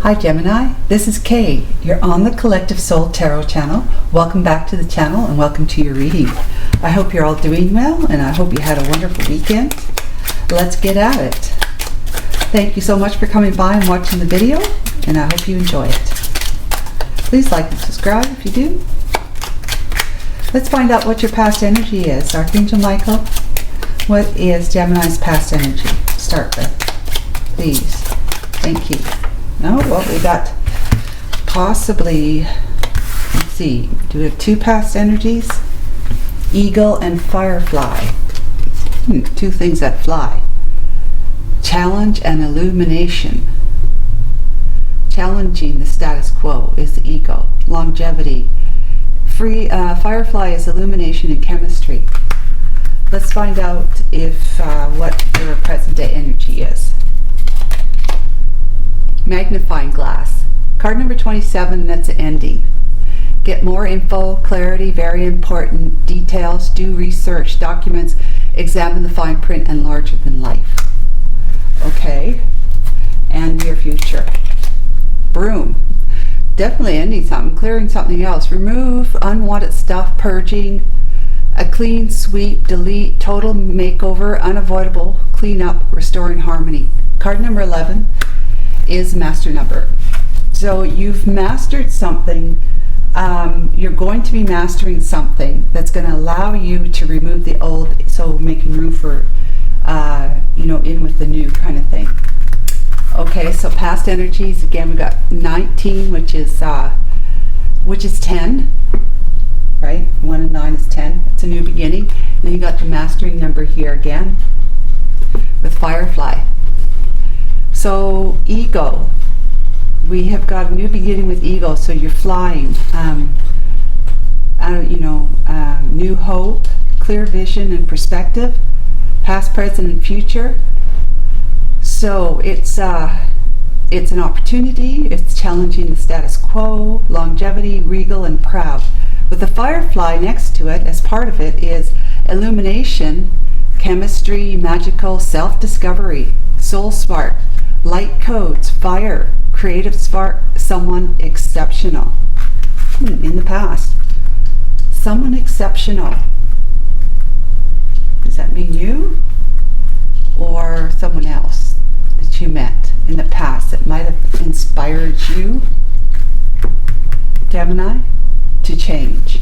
Hi Gemini, this is Kay. You're on the Collective Soul Tarot channel. Welcome back to the channel and welcome to your reading. I hope you're all doing well and I hope you had a wonderful weekend. Let's get at it. Thank you so much for coming by and watching the video, and I hope you enjoy it. Please like and subscribe if you do. Let's find out what your past energy is. Archangel Michael, what is Gemini's past energy? Start with, please. Thank you. Oh, well, we got possibly, let's see, do we have two past energies? Eagle and Firefly. Two things that fly. Challenge and illumination. Challenging the status quo is the ego. Longevity. Firefly is illumination and chemistry. Let's find out if what your present day energy is. Magnifying glass. Card number 27, that's an ending. Get more info, clarity, very important, details, do research, documents, examine the fine print, and larger than life. Okay, and your future. Broom. Definitely ending something, clearing something else. Remove unwanted stuff, purging, a clean sweep, delete, total makeover, unavoidable, clean up, restoring harmony. Card number 11 is master number. So you've mastered something. You're going to be mastering something that's going to allow you to remove the old, so making room for in with the new kind of thing. Okay, so past energies, again, we got 19, which is 10, right? 1 and 9 is 10. It's a new beginning. Then you got the mastering number here again with Firefly. So ego, we have got a new beginning with ego. So you're flying, new hope, clear vision and perspective, past, present, and future. So it's an opportunity. It's challenging the status quo, longevity, regal, and proud. With the Firefly next to it, as part of it, is illumination, chemistry, magical, self-discovery, soul spark, light codes, fire, creative spark, someone exceptional. In the past, someone exceptional. Does that mean you or someone else that you met in the past that might have inspired you, Gemini, to change,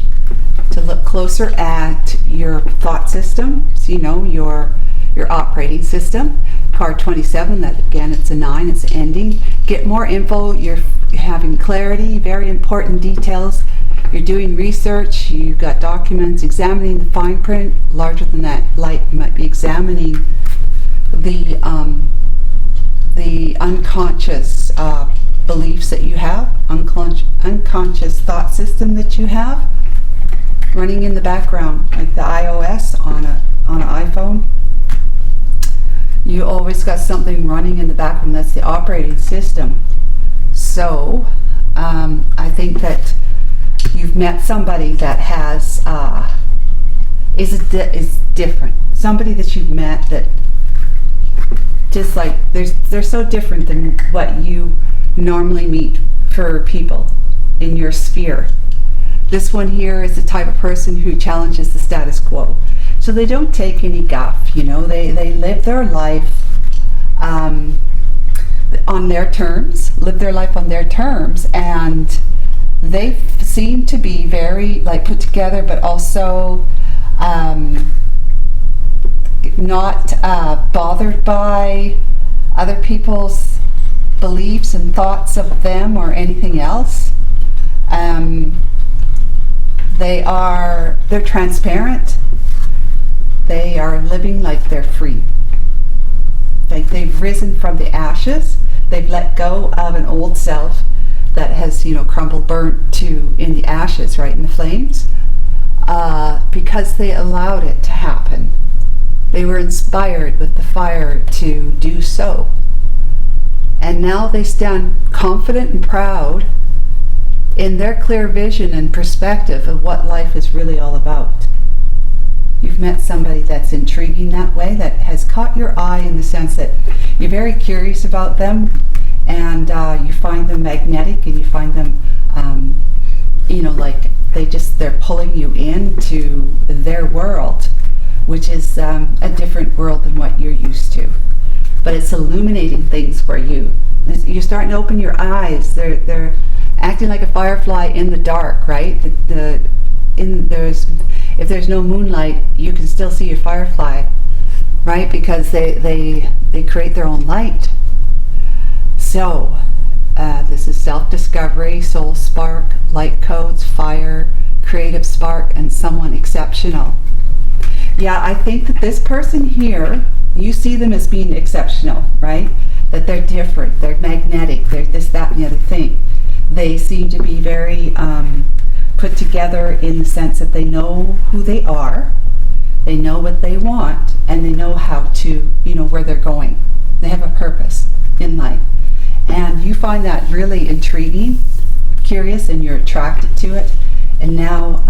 to look closer at your thought system, so your operating system. Card 27, that again, it's a 9, it's ending. Get more info, you're having clarity, very important details. You're doing research, you've got documents, examining the fine print, larger than that light. You might be examining the unconscious beliefs that you have, unconscious thought system that you have running in the background, like the iOS on an iPhone. You always got something running in the background. That's the operating system. So I think that you've met somebody that has is different. Somebody that you've met that just like they're so different than what you normally meet for people in your sphere. This one here is the type of person who challenges the status quo. So they don't take any guff, they live their life on their terms, and they seem to be very put together, but also not bothered by other people's beliefs and thoughts of them or anything else. They're transparent. They are living like they're free. They've risen from the ashes. They've let go of an old self that has, crumbled, burnt in the ashes, right in the flames, because they allowed it to happen. They were inspired with the fire to do so. And now they stand confident and proud in their clear vision and perspective of what life is really all about. You've met somebody that's intriguing that way, that has caught your eye in the sense that you're very curious about them, and you find them magnetic, and you find them, you know, like they're pulling you into their world, which is a different world than what you're used to. But it's illuminating things for you. You're starting to open your eyes. They're acting like a firefly in the dark, right? If there's no moonlight, you can still see your firefly, right? Because they create their own light. So this is self-discovery, soul spark, light codes, fire, creative spark, and someone exceptional. Yeah, I think that this person here, you see them as being exceptional, right? That they're different, they're magnetic, they're this, that, and the other thing. They seem to be very put together in the sense that they know who they are, they know what they want, and they know how to, you know, where they're going. They have a purpose in life. And you find that really intriguing, curious, and you're attracted to it. And now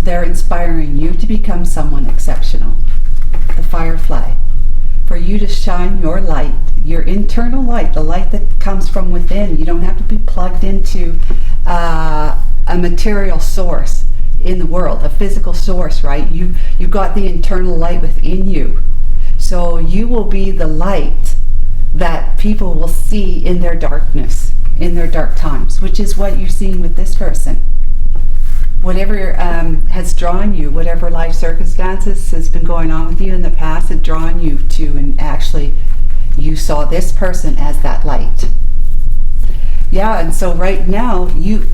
they're inspiring you to become someone exceptional. The firefly. For you to shine your light, your internal light, the light that comes from within. You don't have to be plugged into a material source in the world, a physical source, right? You've got the internal light within you. So you will be the light that people will see in their darkness, in their dark times, which is what you're seeing with this person. Whatever has drawn you, whatever life circumstances has been going on with you in the past, had drawn you to, and actually you saw this person as that light. Yeah, and so right now,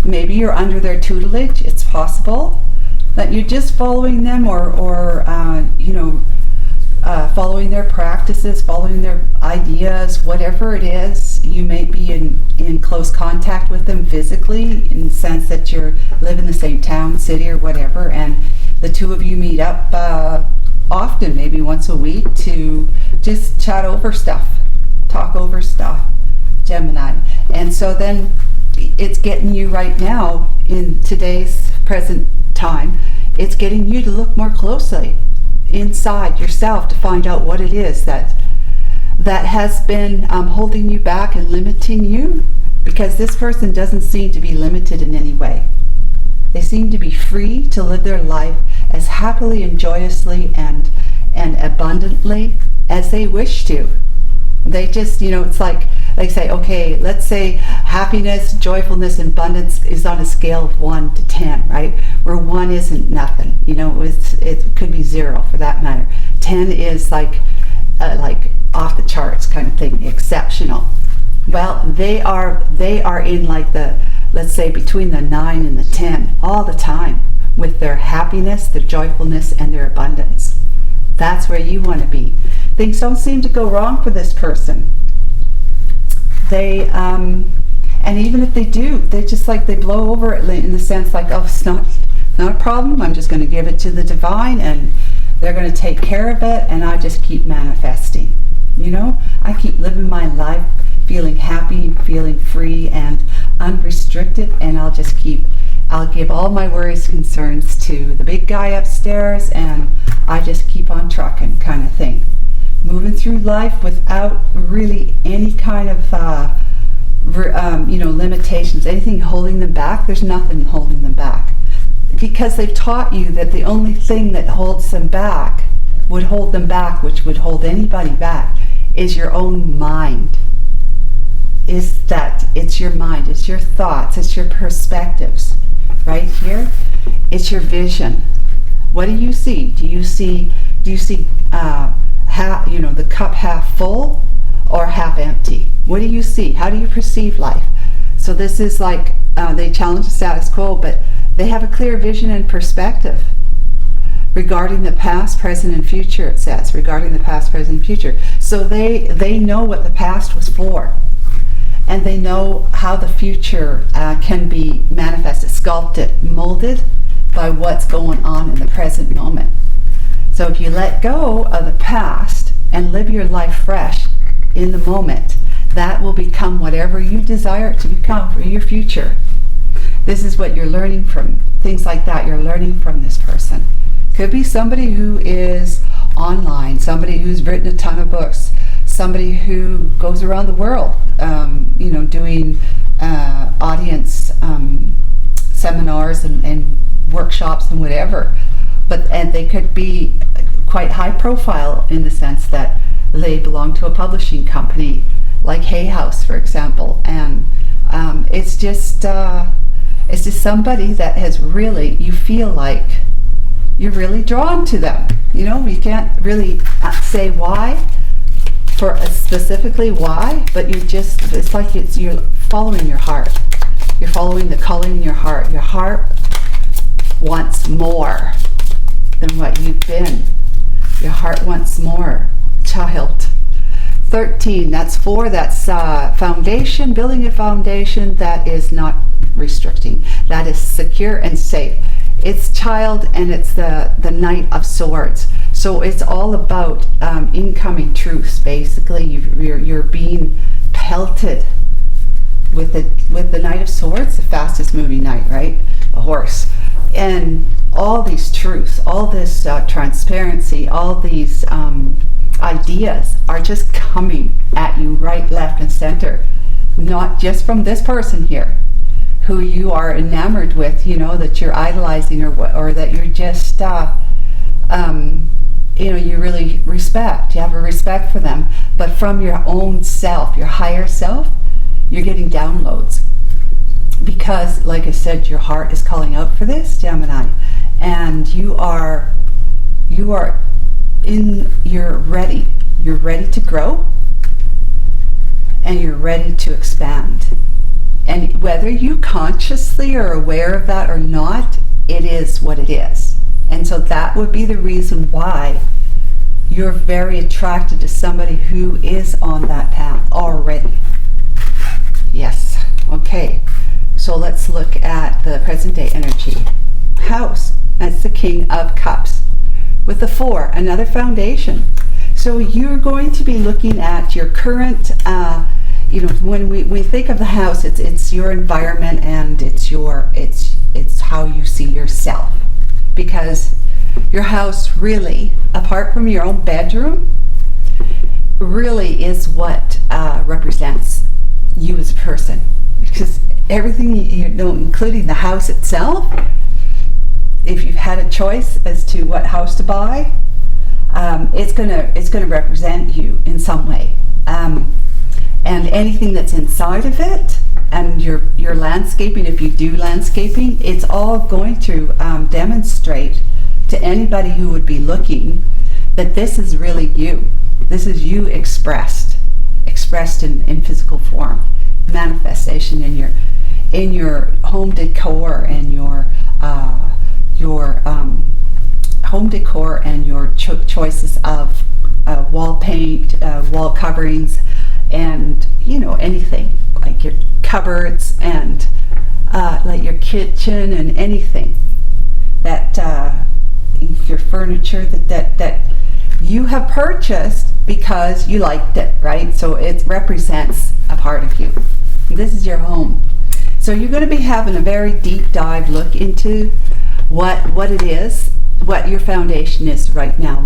maybe you're under their tutelage. It's possible that you're just following them, or you know, following their practices, following their ideas, whatever it is. You may be in close contact with them physically, in the sense that you live in the same town, city, or whatever, and the two of you meet up often, maybe once a week, to just chat over stuff, talk over stuff, Gemini. And so then it's getting you right now, in today's present time, it's getting you to look more closely inside yourself to find out what it is that has been holding you back and limiting you, because this person doesn't seem to be limited in any way. They seem to be free to live their life as happily and joyously and abundantly as they wish to. They just, you know, it's like say, okay, let's say happiness, joyfulness, and abundance is on a scale of 1 to 10, right? Where 1 isn't nothing, you know, it could be 0 for that matter. 10 is like off the charts kind of thing, exceptional. Well, they are in like let's say between the 9 and the 10 all the time, with their happiness, their joyfulness, and their abundance. That's where you want to be. Things don't seem to go wrong for this person. They and even if they do, they just like, they blow over it in the sense like, oh, it's not a problem, I'm just going to give it to the divine and they're going to take care of it, and I just keep manifesting. You know, I keep living my life feeling happy, feeling free and unrestricted, and I'll give all my worries, concerns to the big guy upstairs, and I just keep on trucking kind of thing. Moving through life without really any kind of you know, limitations, anything holding them back. There's nothing holding them back, because they've taught you that the only thing that holds them back, would hold them back, which would hold anybody back, is your own mind. Is that it's your mind, it's your thoughts, it's your perspectives. Right here, it's your vision. What do you see? Do you see half, you know, the cup half full or half empty? What do you see? How do you perceive life? So this is like they challenge the status quo, but they have a clear vision and perspective regarding the past, present, and future. It says regarding the past, present, and future. So they know what the past was for, and they know how the future can be manifested, sculpted, molded by what's going on in the present moment. So if you let go of the past and live your life fresh in the moment, that will become whatever you desire it to become for your future. This is what you're learning from, things like that you're learning from this person. Could be somebody who is online, somebody who's written a ton of books, somebody who goes around the world, you know, doing audience seminars and workshops and whatever. And they could be quite high profile in the sense that they belong to a publishing company like Hay House, for example. And it's just somebody that has really, you feel like you're really drawn to them. You know, you can't really say why, specifically why, but you just, it's like you're following your heart. You're following the calling in your heart. Your heart wants more than what you've been. Your heart wants more, child. 13, that's 4, that's foundation, building a foundation that is not restricting, that is secure and safe. It's child, and it's the Knight of Swords. So it's all about incoming truths. Basically, you're being pelted with the Knight of Swords, the fastest moving knight, right? A horse. And all these truths, all this transparency, all these ideas are just coming at you right, left, and center. Not just from this person here, who you are enamored with, you know, that you're idolizing, or that you're just, you know, you really respect. You have a respect for them. But from your own self, your higher self, you're getting downloads. Because, like I said, your heart is calling out for this, Gemini. And you're ready. You're ready to grow. And you're ready to expand. And whether you consciously are aware of that or not, it is what it is. And so that would be the reason why you're very attracted to somebody who is on that path already. Yes. Okay. So let's look at the present day energy. House. That's the King of Cups. With the 4, another foundation. So you're going to be looking at your current, you know, when we think of the house, it's your environment, and it's how you see yourself. Because your house really, apart from your own bedroom, really is what represents you as a person. Because everything, you know, including the house itself, if you've had a choice as to what house to buy, it's gonna represent you in some way. And anything that's inside of it, and your landscaping, if you do landscaping, it's all going to demonstrate to anybody who would be looking that this is really you. This is you expressed in physical form, manifestation in your home decor, and your home decor, and your choices of wall paint, wall coverings, and, you know, anything like your cupboards, and like your kitchen, and anything that your furniture that you have purchased because you liked it, right? So it represents a part of you. This is your home. So you're going to be having a very deep dive look into what it is, what your foundation is right now,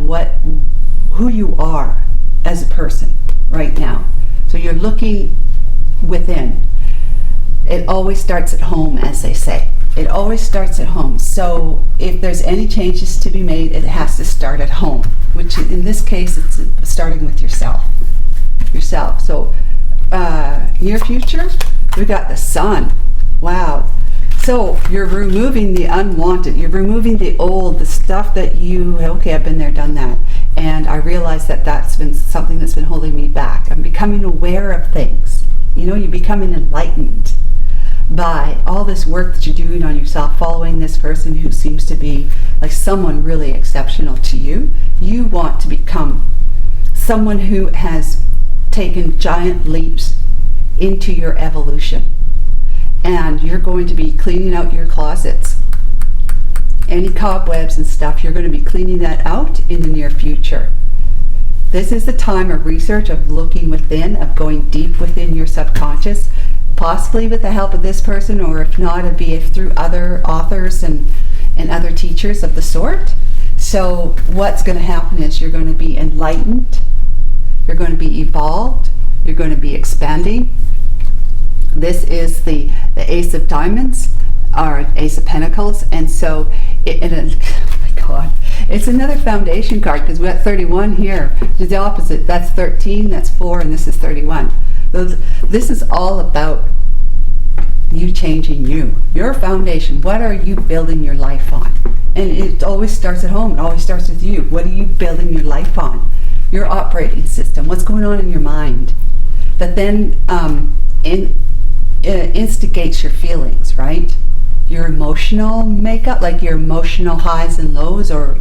who you are as a person right now. So you're looking within. It always starts at home, as they say. It always starts at home. So if there's any changes to be made, it has to start at home, which in this case, it's starting with yourself. So near future, we got the Sun. Wow. So you're removing the unwanted. You're removing the old, the stuff that okay, I've been there, done that. And I realize that that's been something that's been holding me back. I'm becoming aware of things. You know, you're becoming enlightened by all this work that you're doing on yourself, following this person who seems to be like someone really exceptional to you. You want to become someone who has taken giant leaps into your evolution. And you're going to be cleaning out your closets. Any cobwebs and stuff, you're going to be cleaning that out in the near future. This is the time of research, of looking within, of going deep within your subconscious, possibly with the help of this person, or if not, it'd be through other authors and other teachers of the sort. So what's going to happen is you're going to be enlightened. You're going to be evolved. You're going to be expanding. This is the Ace of Diamonds, or Ace of Pentacles, and so oh my God, it's another foundation card, because we got 31 here. It's the opposite. That's 13, that's 4, and this is 31. This is all about you changing you, your foundation. What are you building your life on? And it always starts at home. It always starts with you. What are you building your life on? Your operating system. What's going on in your mind that then instigates your feelings, right? Your emotional makeup, like your emotional highs and lows, or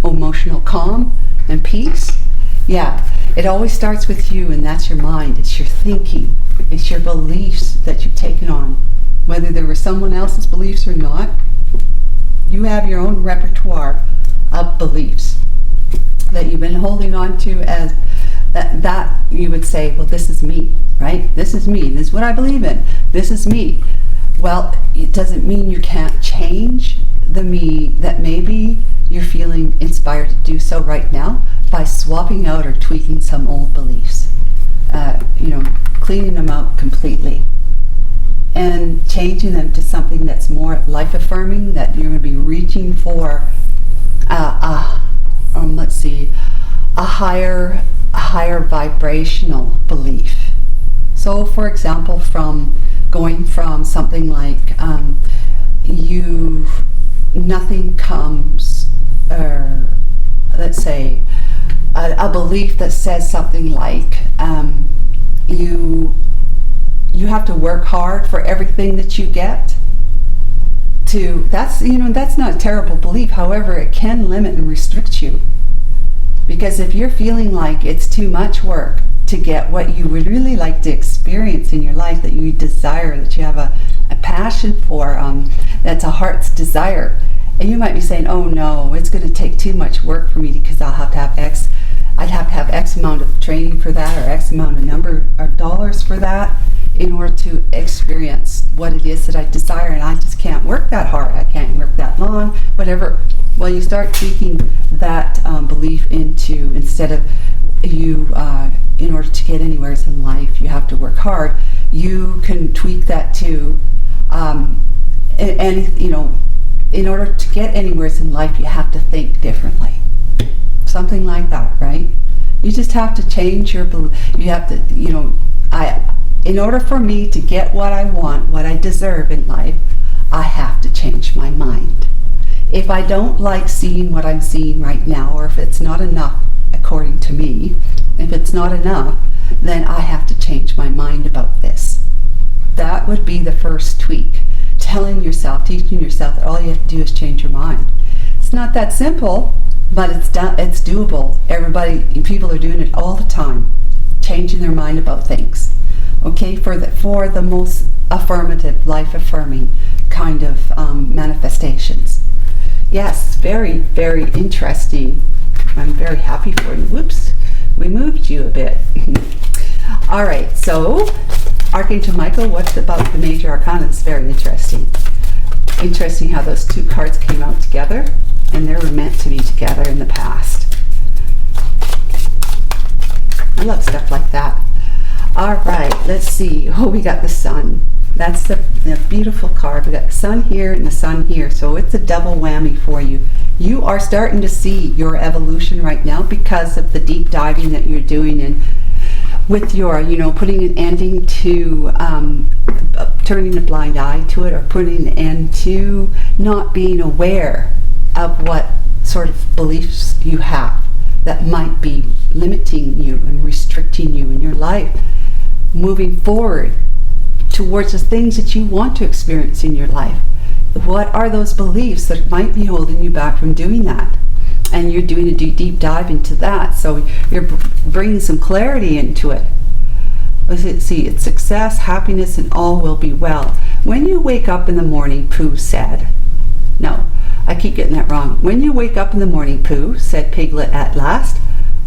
emotional calm and peace. Yeah, it always starts with you, and that's your mind. It's your thinking. It's your beliefs that you've taken on. Whether they were someone else's beliefs or not, you have your own repertoire of beliefs that you've been holding on to, as that you would say, well, this is me, right? This is me. This is what I believe in. This is me. Well, it doesn't mean you can't change the me that maybe you're feeling inspired to do so right now by swapping out or tweaking some old beliefs. Cleaning them out completely and changing them to something that's more life-affirming, that you're going to be reaching for a higher vibrational belief. So, for example, going from something like nothing comes, or let's say a belief that says something like you have to work hard for everything that you get. That's not a terrible belief. However, it can limit and restrict you, because if you're feeling like it's too much work to get what you would really like to experience in your life, that you desire, that you have a passion for, that's a heart's desire, and you might be saying, oh no, it's going to take too much work for me, because I'd have to have X amount of training for that, or X amount of number of dollars for that, in order to experience what it is that I desire, and I just can't work that hard, I can't work that long, whatever. Well, you start tweaking that belief into, instead of you, in order to get anywhere in life, you have to work hard, you can tweak that to, in order to get anywhere in life, you have to think differently. Something like that, right? You just have to change your belief. You have to, in order for me to get what I want, what I deserve in life, I have to change my mind. If I don't like seeing what I'm seeing right now, or if it's not enough, according to me, if it's not enough, then I have to change my mind about this. That would be the first tweak. Teaching yourself that all you have to do is change your mind. It's not that simple, but it's doable. People are doing it all the time, changing their mind about things. Okay, for the most affirmative, life-affirming kind of manifestations. Yes, very, very interesting. I'm very happy for you. Whoops, we moved you a bit. All right, so Archangel Michael, what's about the major arcana? It's very interesting. Interesting how those two cards came out together, and they were meant to be together in the past. I love stuff like that. All right, let's see. Oh, we got the sun. That's the beautiful card. We got the sun here and the sun here, so it's a double whammy for you. You are starting to see your evolution right now because of the deep diving that you're doing in with your, putting an ending to turning a blind eye to it, or putting an end to not being aware of what sort of beliefs you have that might be limiting you and restricting you in your life, moving forward towards the things that you want to experience in your life. What are those beliefs that might be holding you back from doing that? And you're doing a deep dive into that, so you're bringing some clarity into it. Let's see, it's success, happiness, and all will be well. When you wake up in the morning, Pooh said. No, I keep getting that wrong. When you wake up in the morning, Pooh, said Piglet at last,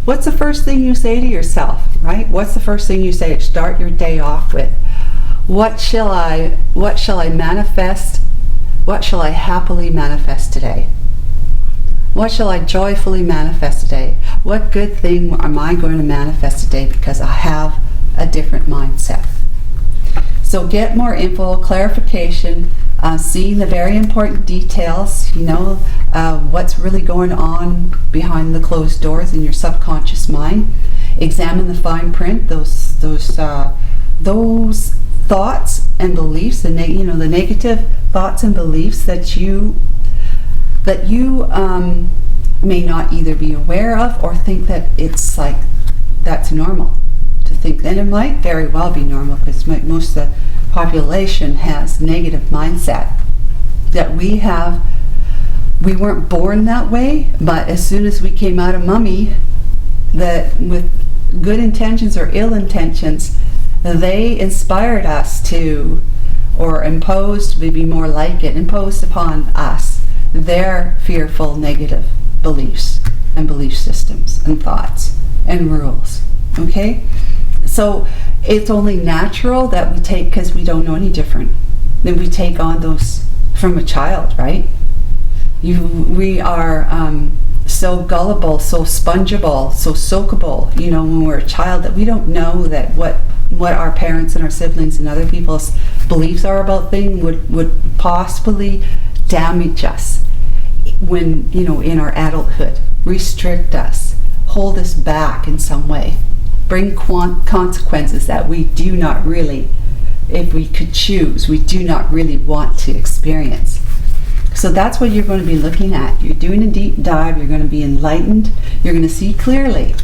what's the first thing you say to yourself, right? What's the first thing you say to start your day off with? What shall I manifest? What shall I happily manifest today? What shall I joyfully manifest today? What good thing am I going to manifest today because I have a different mindset? So get more info, clarification, seeing the very important details, what's really going on behind the closed doors in your subconscious mind. Examine the fine print, those thoughts and beliefs, the negative thoughts and beliefs that you may not either be aware of or think that it's like that's normal to think. And it might very well be normal because most of the population has negative mindset that we weren't born that way, but as soon as we came out of mommy, that with good intentions or ill intentions, they inspired us to, or imposed, maybe more like it, imposed upon us their fearful negative beliefs and belief systems and thoughts and rules. Okay? So it's only natural that we take, because we don't know any different, then we take on those from a child, right? We are so gullible, so spongeable, so soakable, when we're a child, that we don't know that what our parents and our siblings and other people's beliefs are about things would possibly damage us when, in our adulthood, restrict us, hold us back in some way, bring consequences that we do not really, if we could choose, we do not really want to experience. So that's what you're going to be looking at. You're doing a deep dive, you're going to be enlightened, you're going to see clearly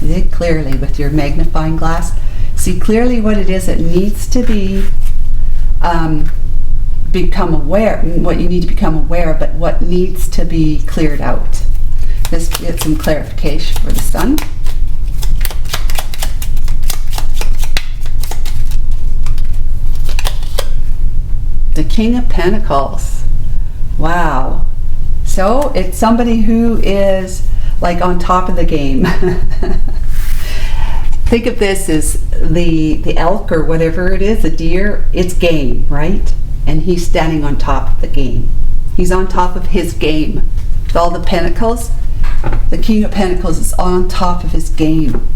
with your magnifying glass, see clearly what it is that needs to be become aware, what you need to become aware of, but what needs to be cleared out. Let's get some clarification for the sun. The King of Pentacles. Wow. So it's somebody who is like on top of the game. Think of this as the elk or whatever it is, the deer, it's game, right? And he's standing on top of the game. He's on top of his game. With all the pentacles, the King of Pentacles is on top of his game.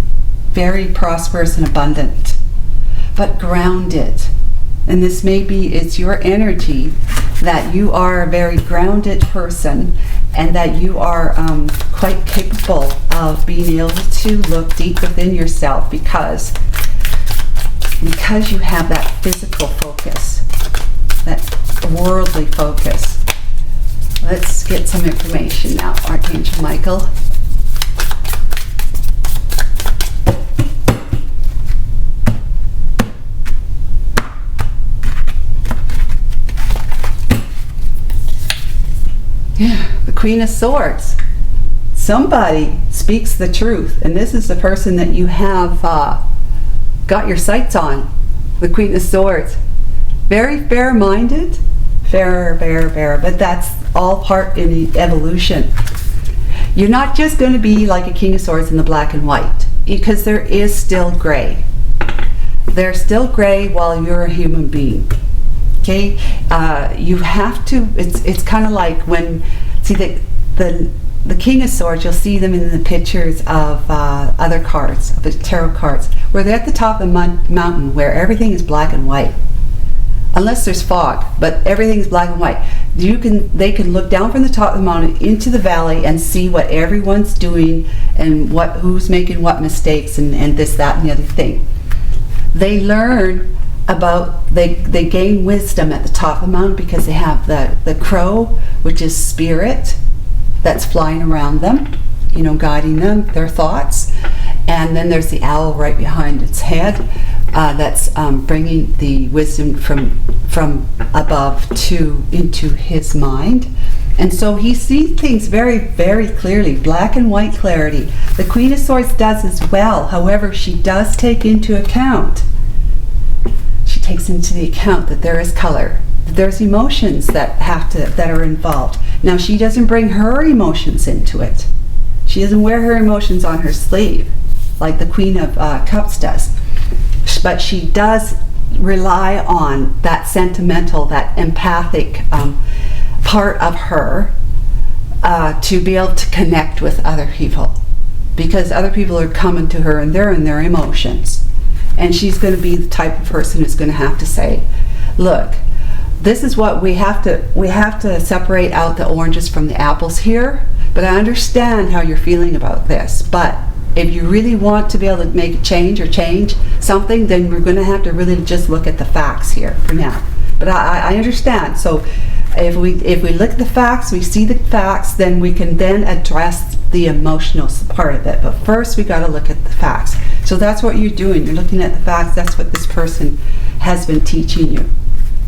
Very prosperous and abundant, but grounded. And this it's your energy that you are a very grounded person and that you are quite capable of being able to look deep within yourself because you have that physical focus, that worldly focus. Let's get some information now, Archangel Michael. Yeah, the Queen of Swords. Somebody speaks the truth, and this is the person that you have got your sights on. The Queen of Swords. Very fair-minded, fair, but that's all part in the evolution. You're not just going to be like a King of Swords in the black and white, because there is still gray. There's still gray while you're a human being. Okay, you have to. It's kind of like when the King of Swords. You'll see them in the pictures of other cards, of the tarot cards, where they're at the top of the mountain, where everything is black and white, unless there's fog. But everything's black and white. They can look down from the top of the mountain into the valley and see what everyone's doing and who's making what mistakes and this, that, and the other thing. They learn about, they gain wisdom at the top of the mountain because they have the crow, which is spirit, that's flying around them, guiding them, their thoughts. And then there's the owl right behind its head, that's bringing the wisdom from above into his mind. And so he sees things very, very clearly, black and white clarity. The Queen of Swords does as well. However, she does take into account that there is color, that there's emotions that are involved. Now, she doesn't bring her emotions into it. She doesn't wear her emotions on her sleeve like the Queen of Cups does. But she does rely on that sentimental, that empathic part of her to be able to connect with other people, because other people are coming to her and they're in their emotions, and she's going to be the type of person who's going to have to say, look, this is what we have to separate out the oranges from the apples here, but I understand how you're feeling about this, but if you really want to be able to make a change or change something, then we're going to have to really just look at the facts here for now. But I understand. So if we look at the facts, we see the facts, then we can then address the emotional part of it. But first we got to look at the facts. So that's what you're doing. You're looking at the facts. That's what this person has been teaching you.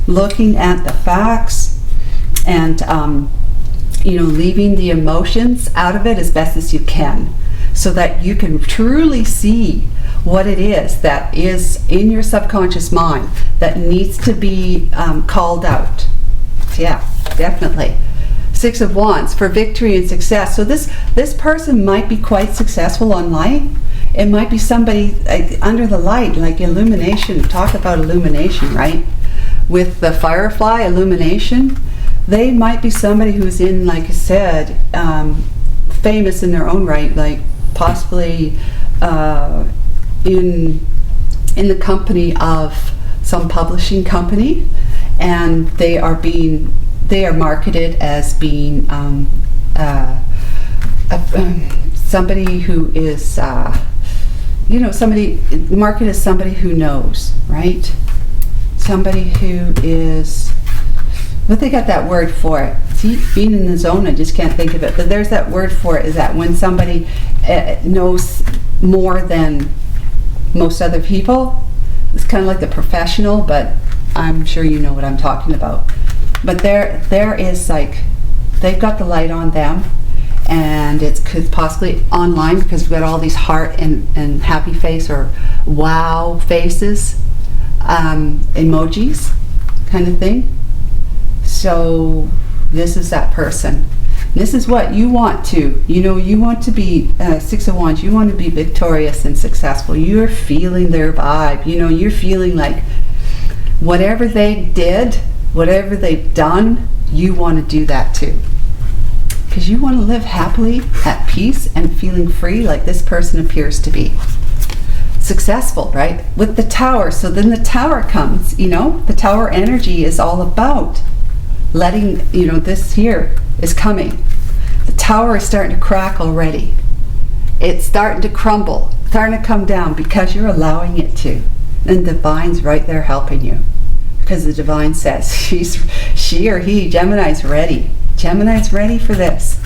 Looking at the facts and leaving the emotions out of it as best as you can, so that you can truly see what it is that is in your subconscious mind that needs to be called out. Yeah, definitely. 6 of Wands for victory and success. So this person might be quite successful online. It might be somebody under the light, like illumination. Talk about illumination, right? With the firefly illumination, they might be somebody who's in, like I said, famous in their own right, like possibly in the company of some publishing company, and they are marketed as being somebody who is somebody marketed as somebody who knows, right? Somebody who is, but they got that word for it. See, being in the zone, I just can't think of it, but there's that word for it, is that when somebody knows more than most other people. It's kind of like the professional, but I'm sure you know what I'm talking about. But there is, like, they've got the light on them, and it's possibly online, because we've got all these heart and happy face or wow faces, emojis kind of thing. So this is that person. This is what you want to, you want to be 6 of Wands, you want to be victorious and successful. You're feeling their vibe, you're feeling like whatever they did, whatever they've done, you want to do that too. Because you want to live happily, at peace, and feeling free, like this person appears to be. Successful, right? With the Tower. So then the Tower comes, the Tower energy is all about letting, this here is coming. The Tower is starting to crack already. It's starting to crumble, starting to come down, because you're allowing it to. And the Divine's right there helping you. Because the Divine says she or he, Gemini's ready. Gemini's ready for this.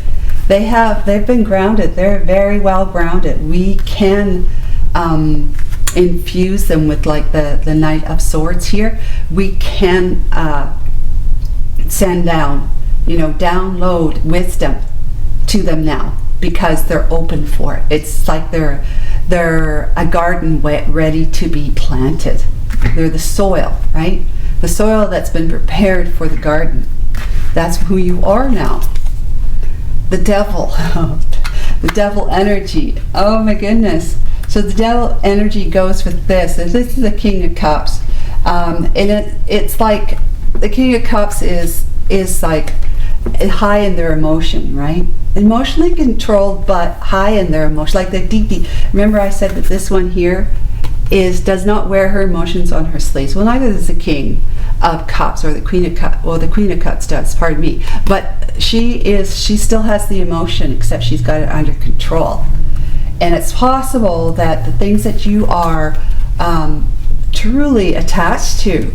They've been grounded. They're very well grounded. We can infuse them with, like, the Knight of Swords here. We can send down, download wisdom to them now, because they're open for it. It's like they're a garden ready to be planted. They're the soil, right? The soil that's been prepared for the garden. That's who you are now. The Devil. The Devil energy. Oh my goodness. So the Devil energy goes with this. And this is the King of Cups. And it's like the King of Cups is like high in their emotion, right? Emotionally controlled, but high in their emotion. Like the deep. Remember I said that this one here does not wear her emotions on her sleeves. Well, neither does the King of Cups, or the Queen of Cups. Well, the Queen of Cups does, pardon me. But she still has the emotion, except she's got it under control. And it's possible that the things that you are truly attached to,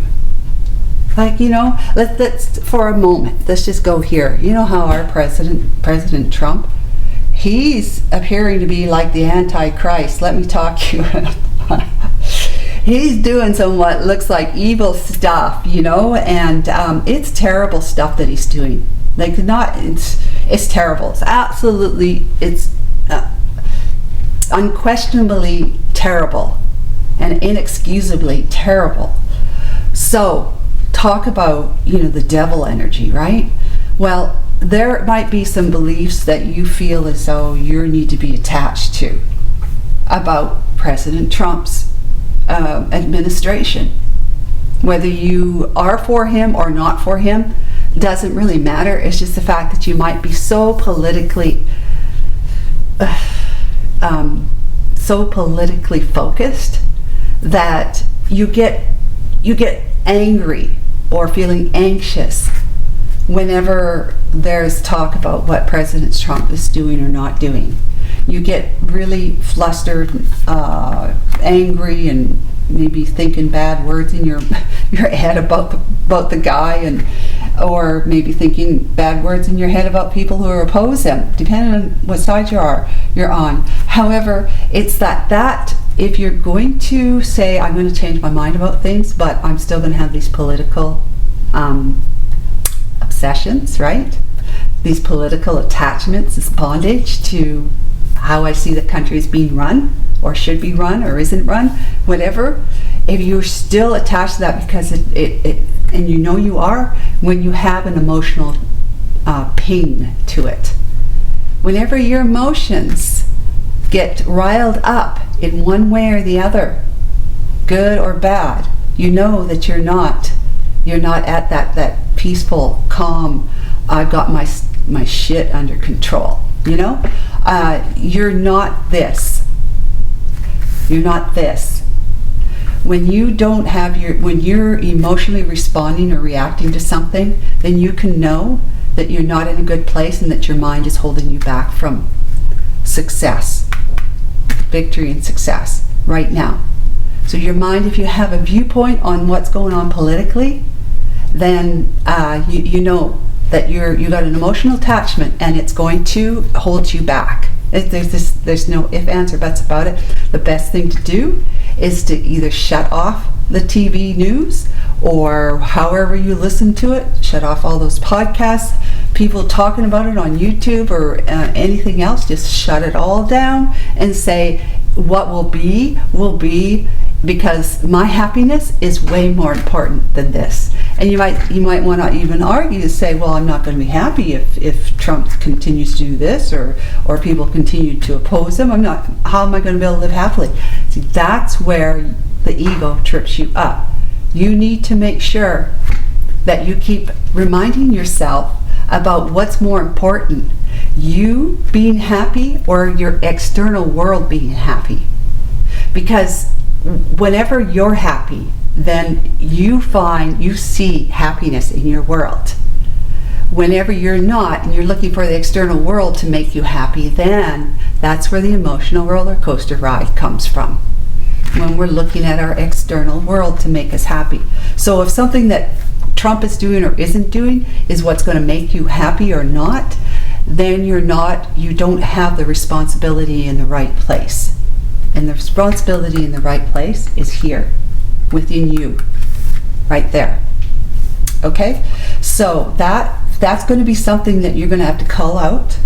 like, let's for a moment, let's just go here. You know how our President Trump, he's appearing to be like the Antichrist. Let me talk to you. He's doing some what looks like evil stuff, and it's terrible stuff that he's doing. Like, it's terrible. It's absolutely, it's unquestionably terrible and inexcusably terrible. So talk about, the devil energy, right? Well, there might be some beliefs that you feel as though you need to be attached to about President Trump's administration. Whether you are for him or not for him, doesn't really matter. It's just the fact that you might be so politically focused that you get angry or feeling anxious whenever there's talk about what President Trump is doing or not doing. You get really flustered, angry, and maybe thinking bad words in your head about the guy, or maybe thinking bad words in your head about people who oppose him, depending on what side you're on. However, it's that if you're going to say, I'm going to change my mind about things, but I'm still going to have these political obsessions, right? These political attachments, this bondage to how I see the country is being run, or should be run, or isn't run, whatever. If you're still attached to that because it and you know you are, when you have an emotional ping to it, whenever your emotions get riled up in one way or the other, good or bad, you know that you're not at that peaceful, calm, I've got my shit under control. You know, you're not this. You're not this. When you don't have when you're emotionally responding or reacting to something, then you can know that you're not in a good place and that your mind is holding you back from success, victory and success right now. So your mind, if you have a viewpoint on what's going on politically, then you know that you got an emotional attachment and it's going to hold you back. There's no if, ands, or buts about it. The best thing to do is to either shut off the TV news, or however you listen to it, shut off all those podcasts, people talking about it on YouTube or anything else. Just shut it all down and say, what will be, because my happiness is way more important than this. And you might want to even argue to say, well, I'm not going to be happy if Trump continues to do this, or people continue to oppose him. How am I going to be able to live happily? See, that's where the ego trips you up. You need to make sure that you keep reminding yourself about what's more important, you being happy or your external world being happy. Because whenever you're happy, then you see happiness in your world. Whenever you're not, and you're looking for the external world to make you happy, then that's where the emotional roller coaster ride comes from. When we're looking at our external world to make us happy. So if something that Trump is doing or isn't doing is what's going to make you happy or not, then you don't have the responsibility in the right place. And the responsibility in the right place is here, within you, right there. Okay? So that's going to be something that you're going to have to cull out.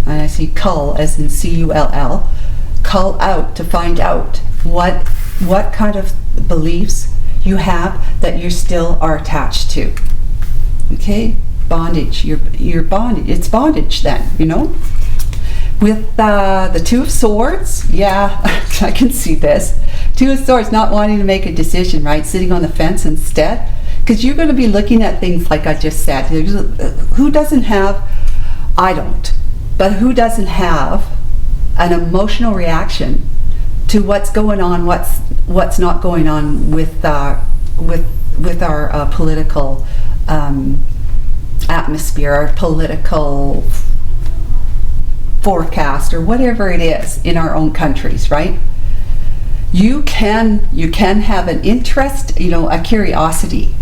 And I see cull as in C-U-L-L. Cull out to find out what kind of beliefs you have that you still are attached to. Okay? Bondage. You're bondage. It's bondage then, you know? With the Two of Swords, yeah, I can see this. Two of Swords, not wanting to make a decision, right? Sitting on the fence instead. Because you're going to be looking at things like I just said. Who doesn't have, I don't, but who doesn't have an emotional reaction to what's going on, what's not going on with our political atmosphere, our political forecast, or whatever it is in our own countries, right? You can have an interest, a curiosity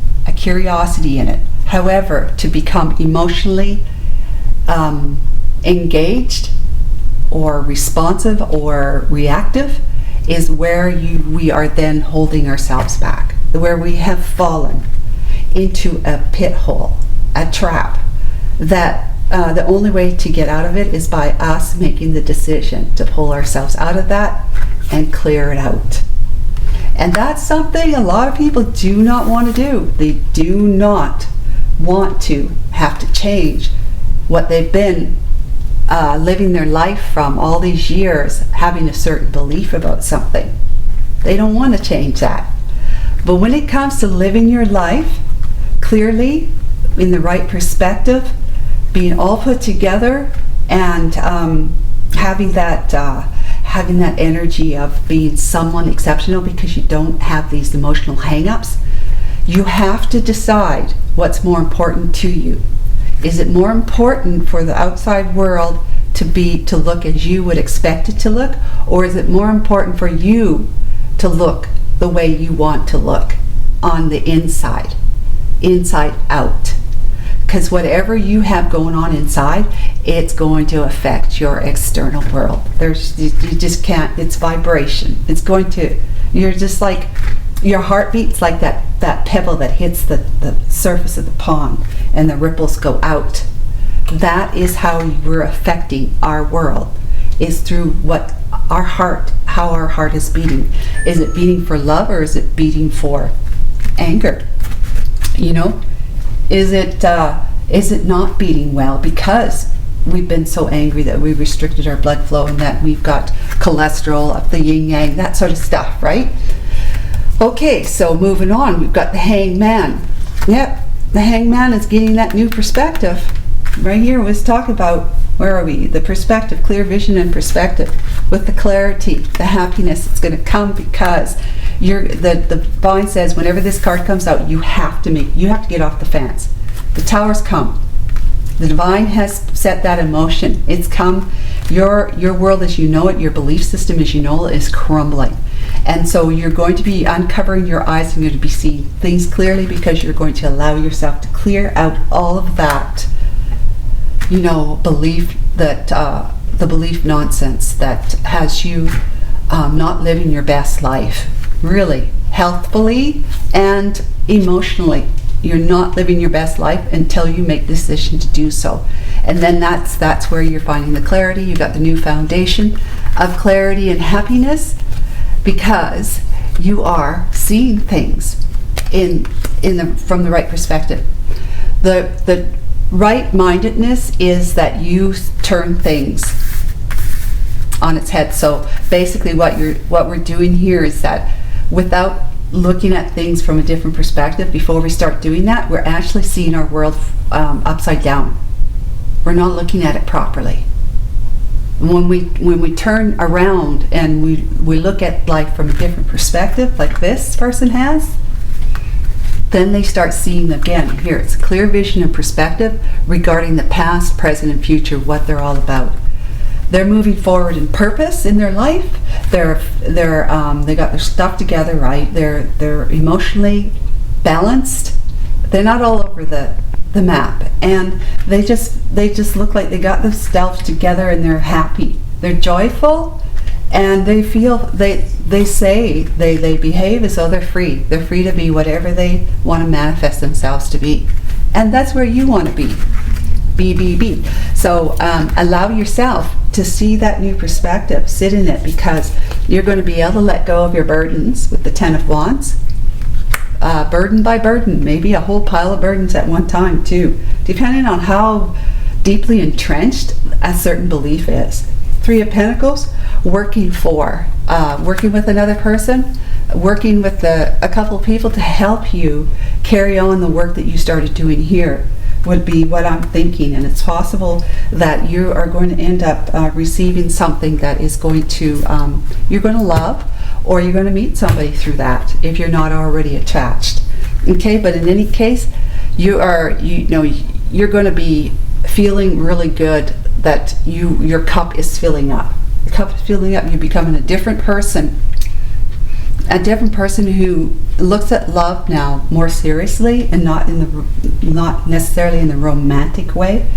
in it. However, to become emotionally engaged or responsive or reactive is where we are then holding ourselves back, where we have fallen into a pit hole, a trap, that the only way to get out of it is by us making the decision to pull ourselves out of that and clear it out. And that's something a lot of people do not want to do. They do not want to have to change what they've been living their life from all these years, having a certain belief about something. They don't want to change that. But when it comes to living your life clearly, in the right perspective, being all put together, and having that energy of being someone exceptional, because you don't have these emotional hang-ups. You have to decide what's more important to you. Is it more important for the outside world to look as you would expect it to look, or is it more important for you to look the way you want to look on the inside out? Because whatever you have going on inside, it's going to affect your external world. You just can't, it's vibration. It's going to, you're just like, your heartbeat's like that pebble that hits the surface of the pond and the ripples go out. That is how we're affecting our world, is through how our heart is beating. Is it beating for love, or is it beating for anger? You know, is it not beating well because we've been so angry that we restricted our blood flow and that we've got cholesterol up the yin yang, that sort of stuff, right? Okay, so moving on, we've got the Hangman. Yep, the Hangman is getting that new perspective. Right here, let's talk about, where are we? The perspective, clear vision and perspective. With the clarity, the happiness, it's going to come because the Divine says whenever this card comes out, you have to get off the fence. The Tower's come. The Divine has set that in motion. It's come. Your world as you know it, your belief system as you know it, is crumbling. And so you're going to be uncovering your eyes and you're going to be seeing things clearly, because you're going to allow yourself to clear out all of that, you know, belief that the belief nonsense that has you not living your best life, really, healthfully and emotionally. You're not living your best life until you make the decision to do so. And then that's where you're finding the clarity. You've got the new foundation of clarity and happiness, because you are seeing things from the right perspective. The right-mindedness is that you turn things on its head. So basically what we're doing here is that without looking at things from a different perspective, before we start doing that, we're actually seeing our world upside down. We're not looking at it properly. When we turn around and we look at life from a different perspective, like this person has, then they start seeing, again, here it's clear vision and perspective regarding the past, present, and future, what they're all about. They're moving forward in purpose in their life. They got their stuff together, right? They're emotionally balanced. They're not all over the map, and they just look like they got themselves together, and they're happy. They're joyful, and they feel they behave as though they're free. They're free to be whatever they want to manifest themselves to be, and that's where you want to be. Be. So allow yourself to see that new perspective, sit in it, because you're going to be able to let go of your burdens with the Ten of Wands, burden by burden, maybe a whole pile of burdens at one time too, depending on how deeply entrenched a certain belief is. Three of Pentacles, working with another person, working with a couple of people to help you carry on the work that you started doing here, would be what I'm thinking. And it's possible that you are going to end up receiving something that is going to you're going to love, or you're going to meet somebody through that if you're not already attached. Okay, but in any case, you're going to be feeling really good that your cup is filling up. The cup is filling up. You're becoming a different person who looks at love now more seriously, and not necessarily in the romantic way,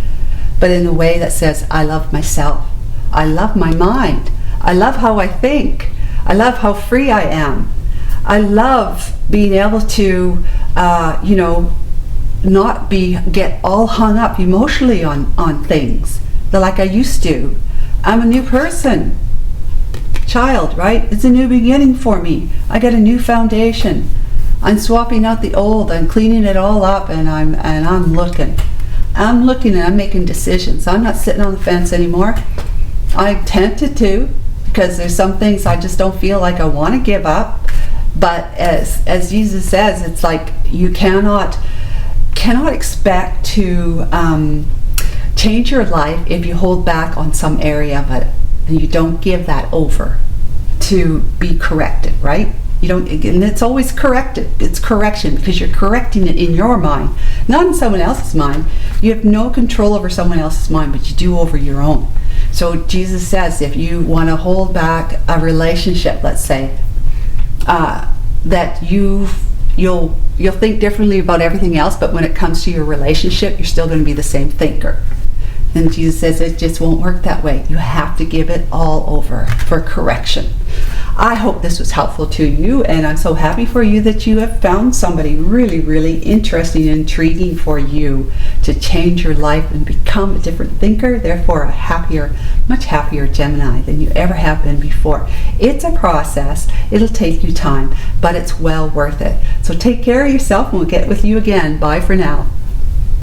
but in the way that says, I love myself. I love my mind. I love how I think. I love how free I am. I love being able to, not get all hung up emotionally on things like I used to. I'm a new person. Child, right? It's a new beginning for me. I got a new foundation. I'm swapping out the old. I'm cleaning it all up, and I'm looking and I'm making decisions. I'm not sitting on the fence anymore. I'm tempted to, because there's some things I just don't feel like I want to give up. But as Jesus says, it's like you cannot cannot expect to change your life if you hold back on some area of it and you don't give that over to be corrected, right? You don't, and it's always corrected. It's correction because you're correcting it in your mind, not in someone else's mind. You have no control over someone else's mind, but you do over your own. So Jesus says if you want to hold back a relationship, let's say, that you'll think differently about everything else, but when it comes to your relationship, you're still going to be the same thinker. And Jesus says it just won't work that way. You have to give it all over for correction. I hope this was helpful to you, and I'm so happy for you that you have found somebody really, really interesting and intriguing for you to change your life and become a different thinker, therefore a happier, much happier Gemini than you ever have been before. It's a process. It'll take you time, but it's well worth it. So take care of yourself, and we'll get with you again. Bye for now.